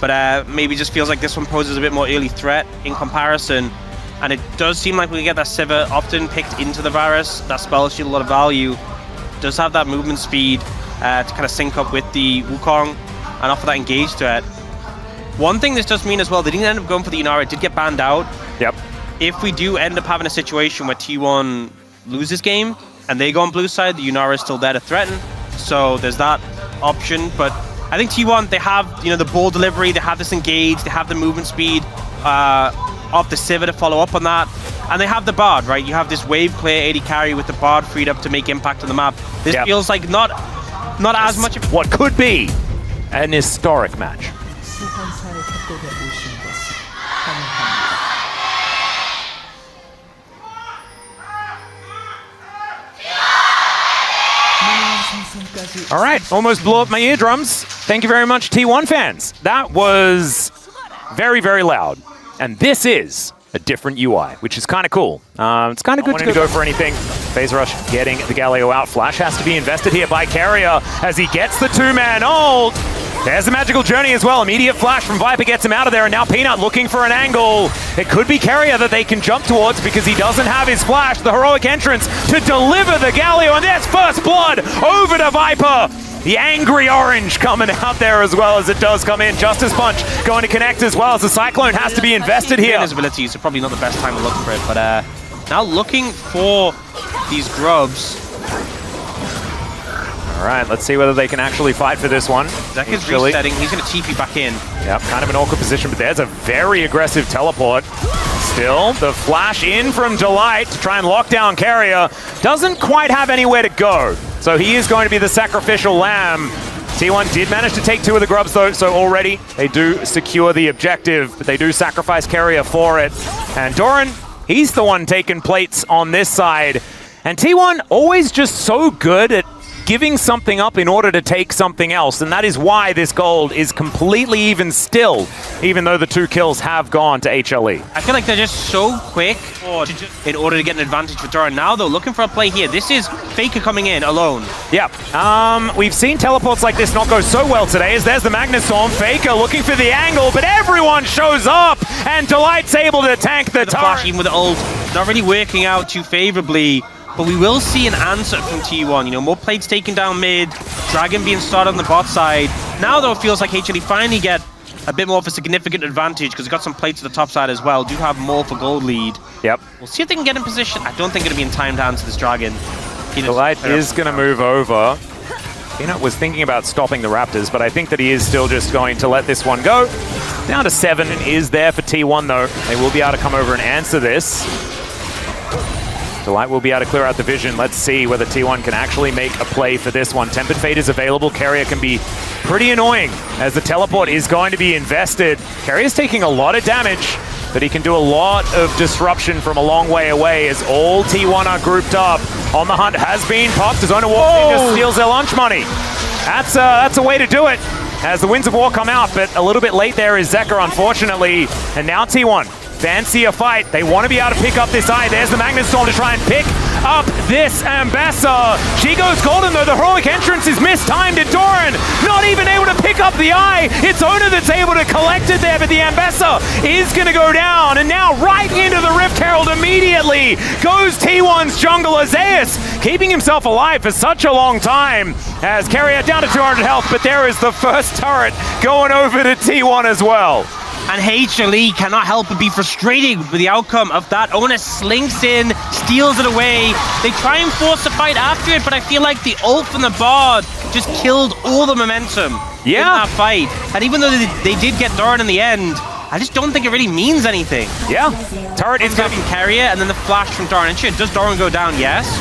but maybe just feels like this one poses a bit more early threat in comparison. And it does seem like we get that Sivir often picked into the Varus. That spell shield a lot of value. Does have that movement speed to kind of sync up with the Wukong and offer that engage threat. One thing this does mean as well, they didn't end up going for the Inara. It did get banned out. Yep. If we do end up having a situation where T1 loses game and they go on blue side, the Inara is still there to threaten. So there's that option. But I think T1, they have, you know, the ball delivery, they have this engage, they have the movement speed of the Sivir to follow up on that. And they have the Bard, right? You have this wave clear 80 carry with the Bard freed up to make impact on the map. This feels like not as much of what could be an historic match. All right, almost blew up my eardrums. Thank you very much, T1 fans. That was very, very loud. And this is a different UI, which is kind of cool. It's kind of good to go for anything. Phase Rush getting the Galio out. Flash has to be invested here by Carrier as he gets the two-man ult. There's the magical journey as well. Immediate flash from Viper gets him out of there, and now Peanut looking for an angle. It could be Carrier that they can jump towards because he doesn't have his flash, the heroic entrance to deliver the Galio, and there's first blood over to Viper. The angry orange coming out there as well as it does come in. Justice Punch going to connect as well as the Cyclone has to be invested here. His abilities are probably not the best time to look for it, but now looking for these grubs. All right, let's see whether they can actually fight for this one. Zek is resetting. He's going to TP back in. Yep, kind of an awkward position, but there's a very aggressive teleport. Still, the flash in from Delight to try and lock down Carrier. Doesn't quite have anywhere to go. So he is going to be the sacrificial lamb. T1 did manage to take two of the grubs though, so already they do secure the objective, but they do sacrifice Carrier for it. And Doran, he's the one taking plates on this side. And T1 always just so good at giving something up in order to take something else, and that is why this gold is completely even still, even though the 2 kills have gone to HLE. I feel like they're just so quick in order to get an advantage for Doran. Now though, looking for a play here. This is Faker coming in alone. Yep. We've seen teleports like this not go so well today, as there's the Magnustorm. Faker looking for the angle, but everyone shows up, and Delight's able to tank the flash, even with the ult. Not really working out too favorably. But we will see an answer from T1. You know, more plates taken down mid, Dragon being started on the bot side. Now, though, it feels like HLE finally get a bit more of a significant advantage because they've got some plates to the top side as well. Do have more for gold lead. Yep. We'll see if they can get in position. I don't think it'll be in time to answer this Dragon. The light is going to move over. Peanut was thinking about stopping the Raptors, but I think that he is still just going to let this one go. Down to 7 is there for T1, though. They will be able to come over and answer this. Delight will be able to clear out the vision. Let's see whether T1 can actually make a play for this one. Tempered Fate is available. Carrier can be pretty annoying as the teleport is going to be invested. Carrier's taking a lot of damage, but he can do a lot of disruption from a long way away as all T1 are grouped up. On the hunt has been popped. Zona walks in, just steals their lunch money. That's a way to do it as the Winds of War come out, but a little bit late there is Zekka, unfortunately. And now T1. Fancy a fight. They want to be able to pick up this eye. There's the Magnustorm to try and pick up this Ambassador. She goes golden though. The heroic entrance is mistimed, and Doran not even able to pick up the eye. It's Ona that's able to collect it there, but the Ambassador is going to go down. And now right into the Rift Herald immediately goes T1's jungler Zeus, keeping himself alive for such a long time as Carrier down to 200 health, but there is the first turret going over to T1 as well. And HLE cannot help but be frustrated with the outcome of that. Ona slinks in, steals it away. They try and force a fight after it, but I feel like the ult from the Bard just killed all the momentum in that fight. And even though they did get Doran in the end, I just don't think it really means anything. Yeah. Turret is going to be Carrier, and then the flash from Doran. And shit, does Doran go down? Yes.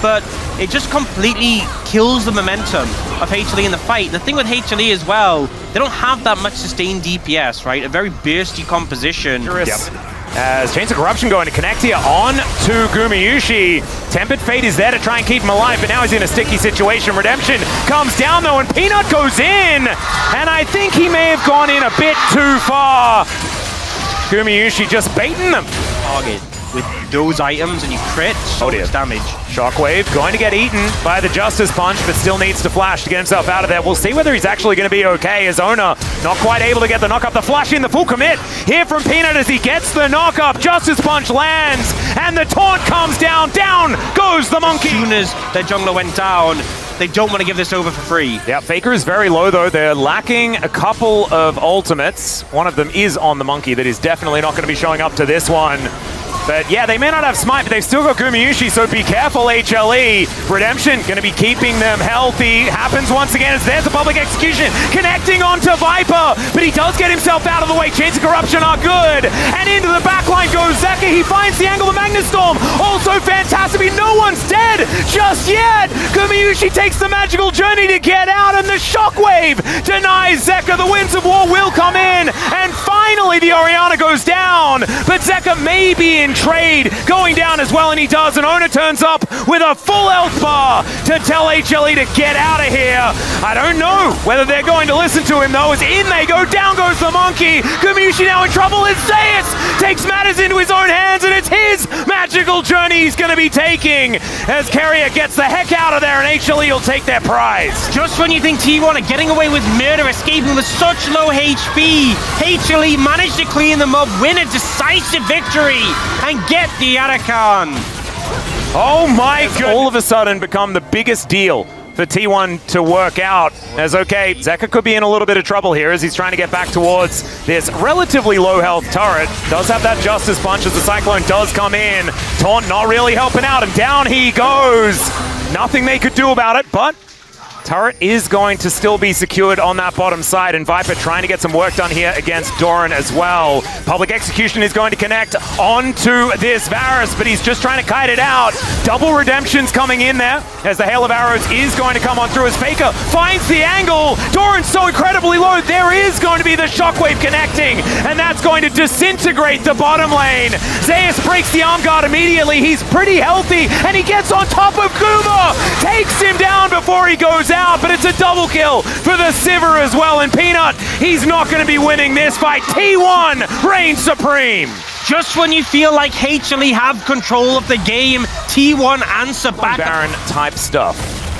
But it just completely kills the momentum of HLE in the fight. And the thing with HLE as well, they don't have that much sustained DPS, right? A very bursty composition. Yep. As Chains of Corruption going to connect here on to Gumayushi. Tempered Fate is there to try and keep him alive, but now he's in a sticky situation. Redemption comes down though, and Peanut goes in! And I think he may have gone in a bit too far. Gumayushi just baiting them. Target. with those items and you crit, so much damage. Shockwave going to get eaten by the Justice Punch, but still needs to flash to get himself out of there. We'll see whether he's actually going to be okay, as Owner not quite able to get the knock up. The flash in, the full commit here from Peanut as he gets the knock up. Justice Punch lands, and the taunt comes down. Down goes the Monkey. As soon as their jungler went down, they don't want to give this over for free. Yeah, Faker is very low, though. They're lacking a couple of ultimates. One of them is on the Monkey that is definitely not going to be showing up to this one. But yeah, they may not have Smite, but they've still got Gumayushi, so be careful, HLE. Redemption going to be keeping them healthy. Happens once again as there's a public execution. Connecting onto Viper, but he does get himself out of the way. Chains of Corruption are good. And into the backline goes Zeka. He finds the angle of Magnus Storm. Also fantastic. No one's dead just yet. Gumayushi takes the magical journey to get out, and the Shockwave denies Zeka. The Winds of War will come in, and finally the Orianna goes down. But Zeka may be in trade going down as well, and he does, and Owner turns up with a full health bar to tell HLE to get out of here. I don't know whether they're going to listen to him, though, as in they go, down goes the Monkey. Gumayushi now in trouble as ZEUS takes matters into his own hands, and it's his magical journey he's going to be taking as Carrier gets the heck out of there, and HLE will take their prize. Just when you think T1 are getting away with murder, escaping with such low HP, HLE managed to clean them up, win a decisive victory, and get the Arakan. Oh my god! All of a sudden become the biggest deal for T1 to work out. As okay, Zeka could be in a little bit of trouble here as he's trying to get back towards this relatively low health turret. Does have that Justice Punch as the Cyclone does come in. Taunt not really helping out, and down he goes. Nothing they could do about it, but turret is going to still be secured on that bottom side, and Viper trying to get some work done here against Doran as well. Public Execution is going to connect onto this Varus, but he's just trying to kite it out. Double Redemptions coming in there as the Hail of Arrows is going to come on through as Faker finds the angle. Doran's so incredibly low. There is going to be the Shockwave connecting, and that's going to disintegrate the bottom lane. ZEUS breaks the arm guard immediately. He's pretty healthy, and he gets on top of Guma. Takes him down before he goes out, but it's a double kill for the Sivir as well, and Peanut, he's not going to be winning this fight. T1 reigns supreme. Just when you feel like HLE have control of the game, T1 answer back. Baron type stuff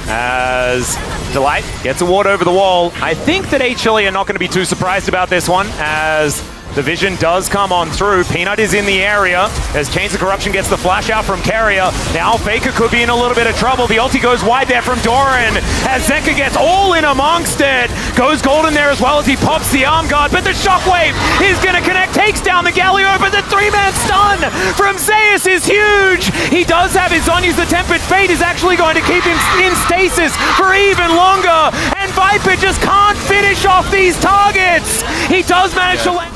as Delight gets a ward over the wall. I think that HLE are not going to be too surprised about this one, as the vision does come on through. Peanut is in the area as Chains of Corruption gets the flash out from Carrier. Now Faker could be in a little bit of trouble. The ulti goes wide there from Doran as Zeka gets all in amongst it. Goes golden there as well as he pops the arm guard, but the Shockwave is going to connect, takes down the Galio, but the 3-man stun from ZEUS is huge. He does have his Zhonya's. The Tempered Fate is actually going to keep him in stasis for even longer, and Viper just can't finish off these targets. He does manage to land.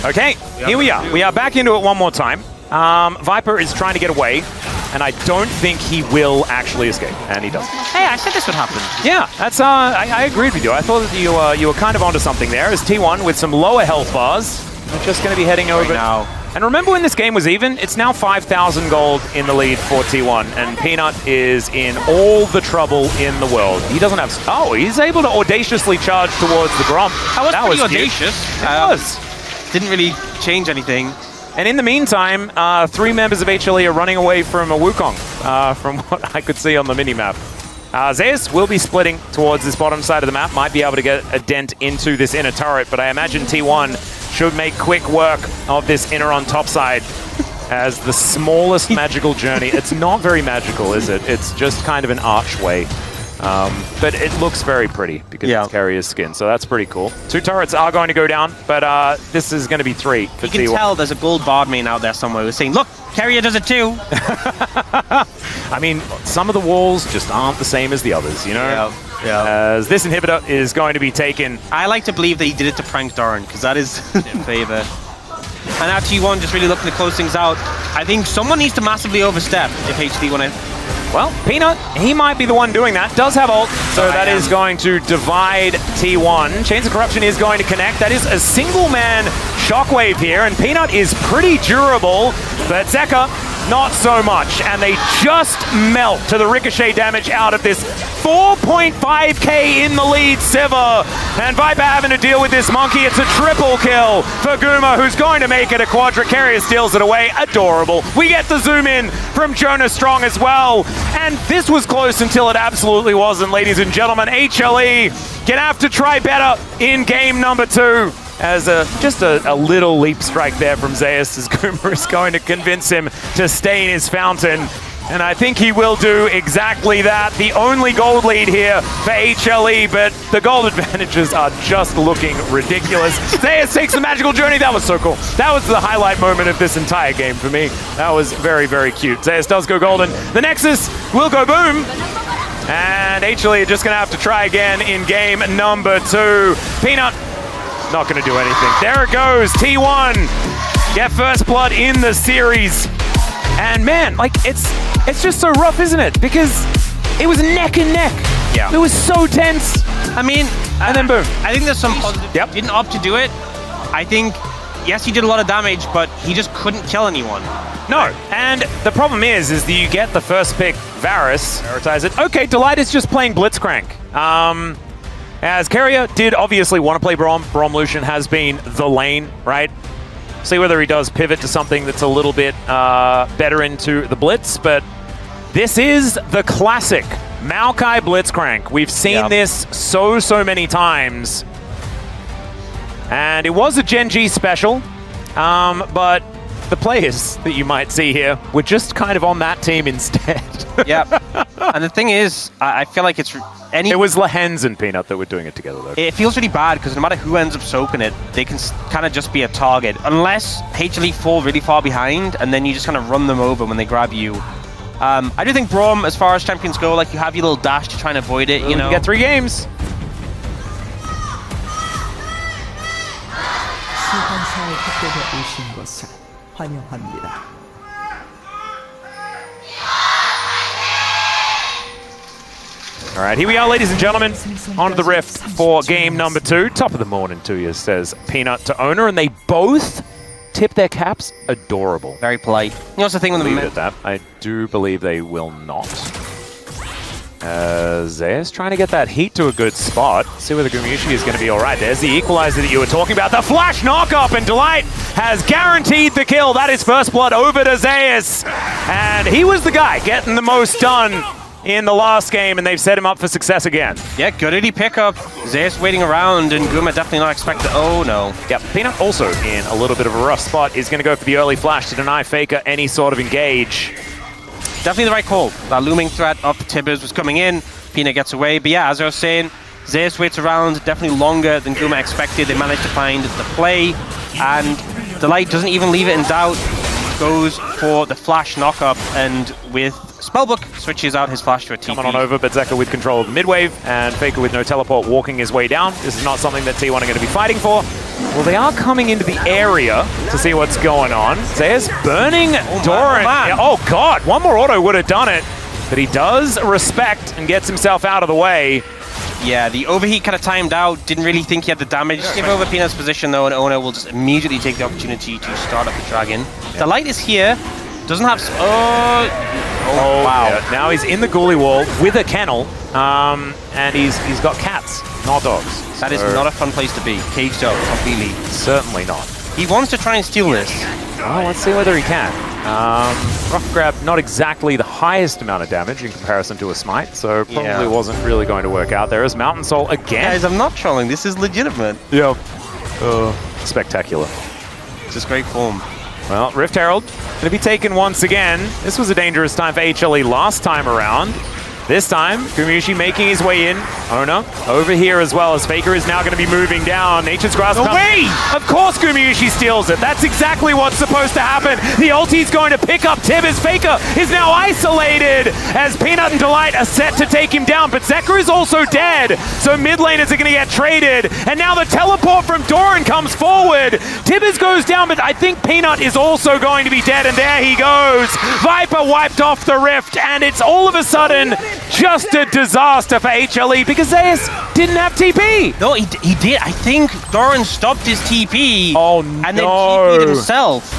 Okay, here we are. We are back into it one more time. Viper is trying to get away, and I don't think he will actually escape, and he doesn't. Hey, I said this would happen. Yeah, that's. I agreed with you. I thought that you were kind of onto something there. As T1 with some lower health bars, we're just going to be heading over now. And remember when this game was even? It's now 5,000 gold in the lead for T1, and Peanut is in all the trouble in the world. He doesn't have. Oh, he's able to audaciously charge towards the Gromp. That was pretty audacious. It was. Didn't really change anything. And in the meantime, 3 members of HLE are running away from a Wukong, from what I could see on the minimap. ZEUS will be splitting towards this bottom side of the map, might be able to get a dent into this inner turret, but I imagine T1 should make quick work of this inner on top side as the smallest magical journey. It's not very magical, is it? It's just kind of an archway. But it looks very pretty because it's Carrier's skin, so that's pretty cool. 2 turrets are going to go down, but this is going to be 3 for T1. You can tell there's a gold bard main out there somewhere who's saying, look, Carrier does it too. I mean, some of the walls just aren't the same as the others, you know? Yeah. As this inhibitor is going to be taken. I like to believe that he did it to prank Doran, because that is in favor. And now T1 just really looking to close things out. I think someone needs to massively overstep if HD want to. Well, Peanut, he might be the one doing that. Does have ult, so that is going to divide T1. Chains of Corruption is going to connect. That is a single-man Shockwave here, and Peanut is pretty durable. But Zeka not so much. And they just melt to the ricochet damage out of this 4.5k in the lead Sivir. And Viper having to deal with this monkey. It's a triple kill for Guma, who's going to make it a quadra. Carrier steals it away. Adorable. We get the zoom in from Jonas Strong as well. And this was close until it absolutely wasn't, ladies and gentlemen. HLE gonna have to try better in game number 2. As just a little leap strike there from ZEUS, as Guma is going to convince him to stay in his fountain. And I think he will do exactly that. The only gold lead here for HLE, but the gold advantages are just looking ridiculous. ZEUS takes the magical journey. That was so cool. That was the highlight moment of this entire game for me. That was very, very cute. ZEUS does go golden. The Nexus will go boom. And HLE are just going to have to try again in game number 2. Peanut, not going to do anything. There it goes. T1 get first blood in the series. And man, like it's just so rough, isn't it? Because it was neck and neck. Yeah. It was so tense. I mean, and then boom. I think there's some positive. Yep. Didn't opt to do it. I think, yes, he did a lot of damage, but he just couldn't kill anyone. No, and the problem is that you get the first pick, Varus, prioritize it. Okay, Delight is just playing Blitzcrank. As Carrier did obviously want to play Braum. Braum Lucian has been the lane, right? See whether he does pivot to something that's a little bit better into the Blitz, but this is the classic Maokai Blitzcrank. We've seen this so many times. And it was a Gen G special, but the players that you might see here were just kind of on that team instead. Yeah. And the thing is, I feel like it's It was Lehens and Peanut that were doing it together, though. It feels really bad because no matter who ends up soaking it, they can kind of just be a target. Unless HLE fall really far behind, and then you just kind of run them over when they grab you. I do think Braum, as far as champions go, like you have your little dash to try and avoid it, you know. You get 3 games. All right, here we are, ladies and gentlemen, on the Rift for game number 2. Top of the morning to you, says Peanut to Owner, and they both tip their caps. Adorable. Very polite. You know what's the thing with Leave it at that. I do believe they will not. ZEUS trying to get that heat to a good spot. See whether Gumayushi is going to be all right. There's the equalizer that you were talking about. The flash knock-up, and Delight has guaranteed the kill. That is first blood over to ZEUS. And he was the guy getting the most done in the last game, and they've set him up for success again. Yeah, good early pickup. ZEUS waiting around, and Guma definitely not expected. Oh, no. Yep, Peanut also in a little bit of a rough spot. Is going to go for the early flash to deny Faker any sort of engage. Definitely the right call. That looming threat of Tibbers was coming in. Peanut gets away. But yeah, as I was saying, ZEUS waits around definitely longer than Guma expected. They managed to find the play, and Delight doesn't even leave it in doubt. Goes for the flash knock-up, and with Spellbook, switches out his flash to a TP. Coming on over, but Zeka with control of the mid-wave, and Faker with no teleport walking his way down. This is not something that T1 are going to be fighting for. Well, they are coming into the area to see what's going on. ZEUS burning Doran. Yeah, oh, God, one more auto would have done it, but he does respect and gets himself out of the way. Yeah, the overheat kind of timed out. Didn't really think he had the damage. Give over Peanut's position, though, and Ona will just immediately take the opportunity to start up the Dragon. The Light is here. Doesn't have... Oh, wow. Yeah. Now he's in the ghoulie wall with a kennel, and he's got cats, not dogs. That is not a fun place to be. Caged up completely. Certainly not. He wants to try and steal this. Well, let's see whether he can. Rough Grab, not exactly the highest amount of damage in comparison to a Smite, so probably wasn't really going to work out. There is Mountain Soul again. Guys, I'm not trolling. This is legitimate. Yeah. Spectacular. Just great form. Well, Rift Herald going to be taken once again. This was a dangerous time for HLE last time around. This time, Gumayushi making his way in. Ona over here as well, as Faker is now going to be moving down. Nature's Grasp. Away! Of course Gumayushi steals it. That's exactly what's supposed to happen. The ulti's going to pick up Tibbers. Faker is now isolated as Peanut and Delight are set to take him down, but Zeka is also dead. So mid laners are going to get traded. And now the teleport from Doran comes forward. Tibbers goes down, but I think Peanut is also going to be dead, and there he goes. Viper wiped off the Rift, and it's all of a sudden just a disaster for HLE because ZEUS didn't have TP. No, he did. I think Doran stopped his TP. Oh, no. And then TP'd himself.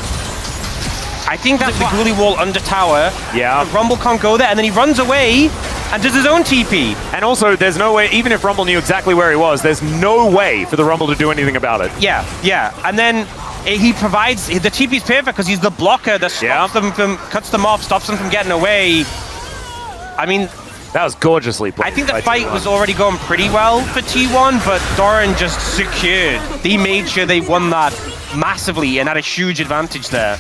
I think that's the Ghoulie wall under tower. Yeah. Rumble can't go there, and then he runs away and does his own TP. And also, there's no way, even if Rumble knew exactly where he was, there's no way for the Rumble to do anything about it. Yeah, yeah. And then he provides, the TP's perfect because he's the blocker that stops them from, cuts them off, stops them from getting away. I mean, that was gorgeously played. I think the fight was already going pretty well for T1, but Doran just secured. He made sure they won that massively and had a huge advantage there.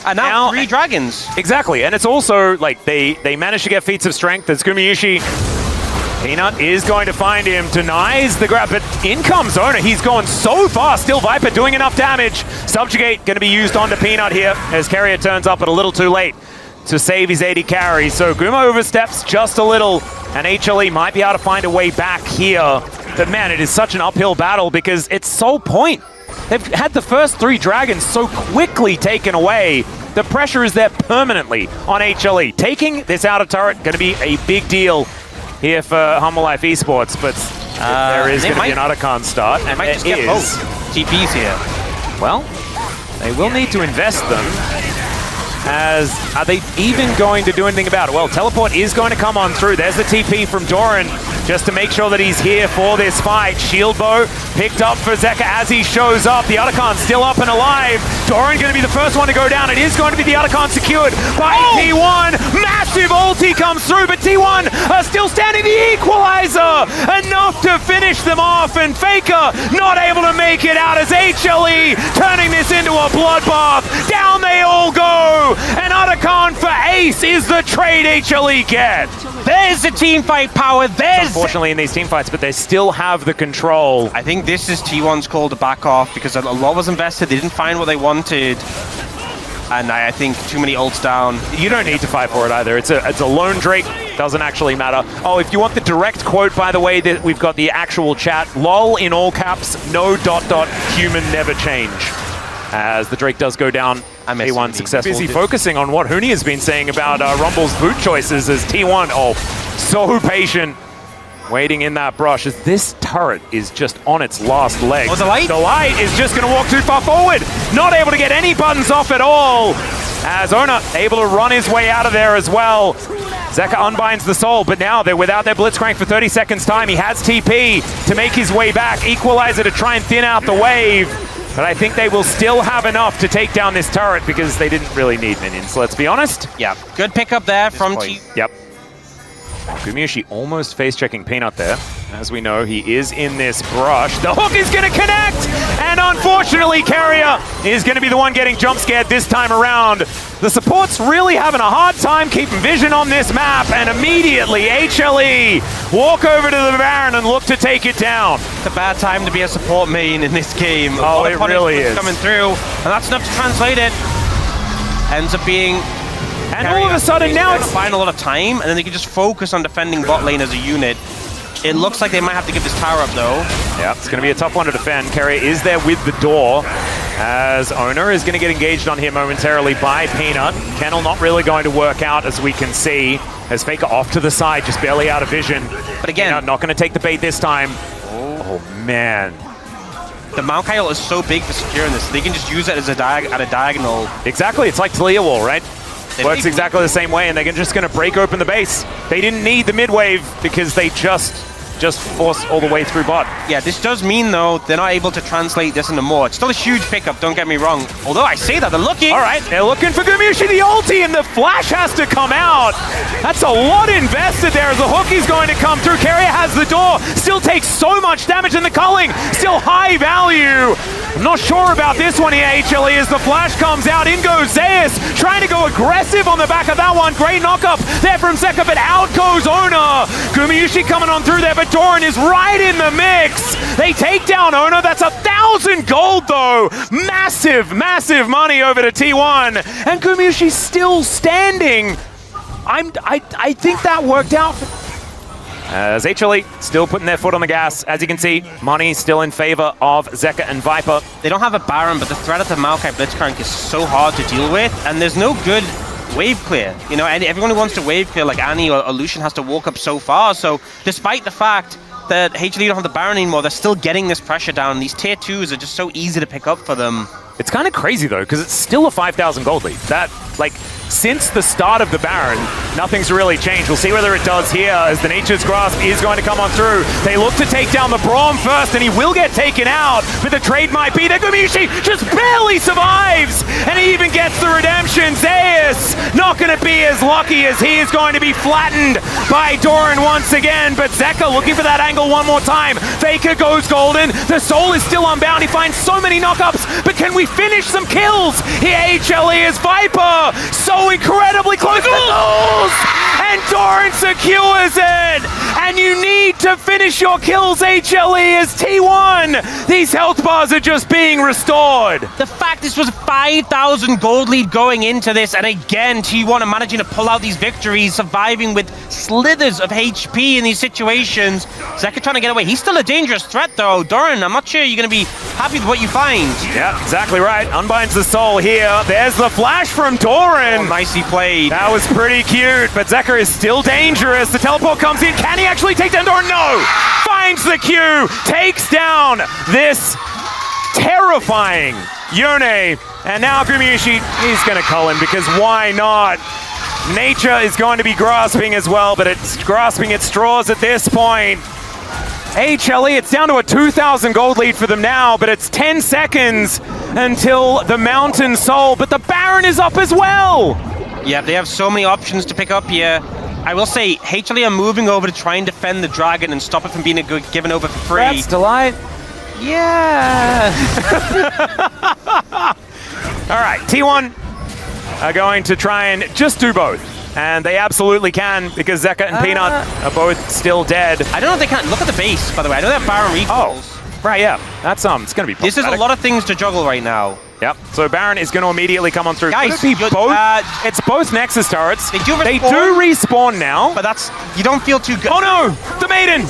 And now 3 dragons. Exactly, and it's also like they managed to get feats of strength as Gumayusi. Peanut is going to find him, denies the grab, but in comes Owner. He's going so fast, still Viper doing enough damage. Subjugate going to be used onto Peanut here as Carrier turns up, but a little too late to save his 80 carry. So Guma oversteps just a little, and HLE might be able to find a way back here. But man, it is such an uphill battle because it's so point. They've had the first 3 dragons so quickly taken away. The pressure is there permanently on HLE. Taking this outer turret going to be a big deal here for Humble Life Esports, but there is going to be an Otacon start. And might just get both TPs here. Well, they will need to invest them. As are they even going to do anything about it? Well, teleport is going to come on through. There's the TP from Doran just to make sure that he's here for this fight. Shield bow picked up for Zeka as he shows up. The Otacon still up and alive. Doran going to be the first one to go down. It is going to be the Otacon secured by T1. Massive ulti comes through, but T1 are still standing. The equalizer enough to finish them off, and Faker not able to make it out as HLE turning this into a bloodbath. Down they all go. And Otacon for ace is the trade HLE get. There's the team fight power. There's unfortunately in these team fights, but they still have the control. I think this is T1's call to back off because a lot was invested. They didn't find what they wanted. And I think too many ults down. You don't need to fight for it either. It's a lone Drake. Doesn't actually matter. Oh, if you want the direct quote, by the way, that we've got the actual chat. LOL in all caps, no ... human never change. As the Drake does go down, T1 successful. Busy focusing on what Huni has been saying about Rumble's boot choices as T1, so patient, waiting in that brush as this turret is just on its last leg. Oh, the light? The light is just going to walk too far forward, not able to get any buttons off at all, as Ona able to run his way out of there as well. Zeka unbinds the soul, but now they're without their Blitzcrank for 30 seconds time. He has TP to make his way back, Equalizer to try and thin out the wave. But I think they will still have enough to take down this turret because they didn't really need minions, let's be honest. Yeah, good pickup there from T. Yep. Gumayusi almost face-checking Peanut there. As we know, he is in this brush. The hook is going to connect! And unfortunately, Carrier is going to be the one getting jump-scared this time around. The support's really having a hard time keeping vision on this map, and immediately HLE walk over to the Baron and look to take it down. It's a bad time to be a support main in this game. Oh, it really is. Coming through, and that's enough to translate it. Ends up being... And all of a sudden now it's... find a lot of time, and then they can just focus on defending bot lane as a unit. It looks like they might have to give this tower up, though. Yeah, it's going to be a tough one to defend. Carrier is there with the door, as Owner is going to get engaged on here momentarily by Peanut. Kennel not really going to work out, as we can see, as Faker off to the side, just barely out of vision. But again... Peanut not going to take the bait this time. Oh man. The Maokai ult is so big for securing this. They can just use it as a diagonal. Exactly, it's like Talia wall, right? Works exactly the same way, and they're just going to break open the base. They didn't need the mid-wave because they just force all the way through bot. Yeah, this does mean, though, they're not able to translate this into more. It's still a huge pickup, don't get me wrong. Although I say that, they're looking. All right, they're looking for Gumayusi, the ulti, and the flash has to come out. That's a lot invested there as the hook is going to come through. Carrier has the door, still takes so much damage, and the culling, still high value. I'm not sure about this one here, HLE, as the flash comes out. In goes ZEUS, trying to go aggressive on the back of that one. Great knock-up there from Zeka, but out goes Ona. Gumayusi coming on through there, but Doran is right in the mix. They take down Ona. That's 1,000 gold, though. Massive, massive money over to T1. And Gumayusi still standing. I think that worked out. As HLE still putting their foot on the gas. As you can see, money still in favor of Zeka and Viper. They don't have a Baron, but the threat of the Maokai Blitzcrank is so hard to deal with, and there's no good wave clear. You know, and everyone who wants to wave clear, like Annie or Lucian, has to walk up so far. So despite the fact that HLE don't have the Baron anymore, they're still getting this pressure down. These tier 2s are just so easy to pick up for them. It's kind of crazy, though, because it's still a 5,000 gold lead. That, like, since the start of the Baron, nothing's really changed. We'll see whether it does here, as the Nature's Grasp is going to come on through. They look to take down the Braum first, and he will get taken out, but the trade might be that Gumayusi just barely survives, and he even gets the redemption. ZEUS not going to be as lucky, as he is going to be flattened by Doran once again, but Zeka looking for that angle one more time. Faker goes golden. The Soul is still unbound. He finds so many knockups, but can we finish some kills? Here HLE is Viper, so incredibly close to goals, and Doran secures it, and you need to finish your kills, HLE, as T1. These health bars are just being restored. The fact this was a 5,000 gold lead going into this, and again, T1 are managing to pull out these victories, surviving with slithers of HP in these situations. Zeka trying to get away. He's still a dangerous threat, though. Doran, I'm not sure you're going to be happy with what you find. Yeah, exactly right. Unbinds the Soul here. There's the flash from Doran. Oh, nicely played. That was pretty cute, but Zeka is still dangerous. The teleport comes in. Can he actually take down Doran? No! Finds the Q, takes down this terrifying Yone, and now Gumayusi is going to cull him, because why not? Nature is going to be grasping as well, but it's grasping at straws at this point. HLE, it's down to a 2,000 gold lead for them now, but it's 10 seconds until the Mountain Soul, but the Baron is up as well. Yeah, they have so many options to pick up here. I will say, HLE are moving over to try and defend the Dragon and stop it from being given over for free. That's delight. Yeah. All right, T1 are going to try and just do both. And they absolutely can, because Zeka and Peanut are both still dead. I don't know if they can. Look at the base, by the way. I know that Baron recalls. Oh, right, yeah. That's it's going to be This is a lot of things to juggle right now. Yep. So Baron is going to immediately come on through. Guys, Could it be both? It's both Nexus turrets. They do respawn now. But that's, you don't feel too good. Oh no! The Maiden!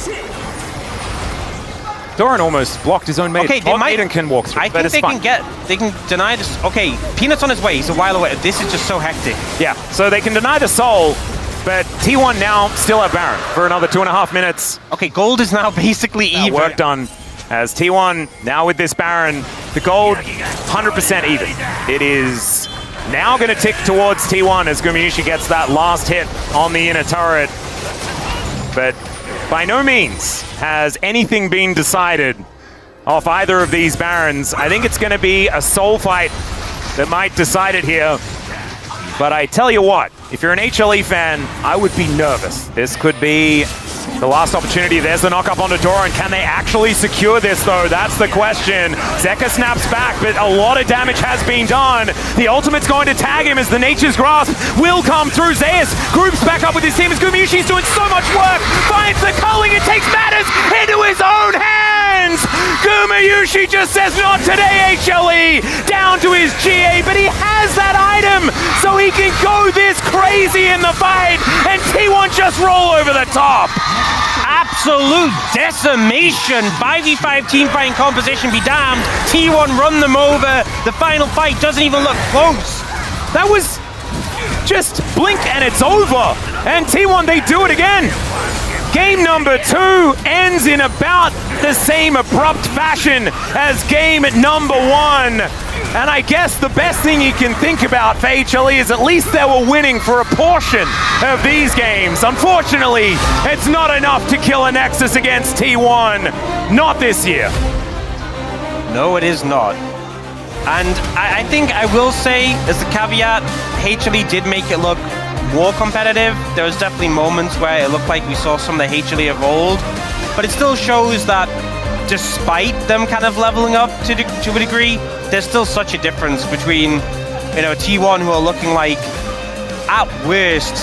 Doran almost blocked his own Maiden. Okay, they might. Maiden can walk through. I think they can deny this. Okay, Peanut's on his way. He's a while away. This is just so hectic. Yeah. So they can deny the Soul, but T1 now still at Baron for another 2.5 minutes. Okay, gold is now basically even. Work done. As T1 now with this Baron, the gold 100% even. It is now going to tick towards T1 as Gumayusi gets that last hit on the inner turret. But by no means has anything been decided off either of these Barons. I think it's going to be a soul fight that might decide it here. But I tell you what, if you're an HLE fan, I would be nervous. This could be the last opportunity. There's the knock up onto Doran. Can they actually secure this, though? That's the question. Zeka snaps back, but a lot of damage has been done. The ultimate's going to tag him as the Nature's Grasp will come through. ZEUS groups back up with his team as Gumayusi's doing so much work. Finds the culling and takes matters into his own hands. Gumayusi just says, not today, HLE. Down to his GA, but he has that item, so he can go this crazy in the fight, and T1 just roll over the top. Absolute decimation. 5v5 teamfighting composition be damned. T1 run them over. The final fight doesn't even look close. That was just blink and it's over. And T1, they do it again. Game number 2 ends in about the same abrupt fashion as game number 1. And I guess the best thing you can think about for HLE is at least they were winning for a portion of these games. Unfortunately, it's not enough to kill a Nexus against T1. Not this year. No, it is not. And I think I will say, as a caveat, HLE did make it look more competitive. There was definitely moments where it looked like we saw some of the HLE of old, but it still shows that despite them kind of leveling up to a degree, there's still such a difference between, you know, T1 who are looking like, at worst,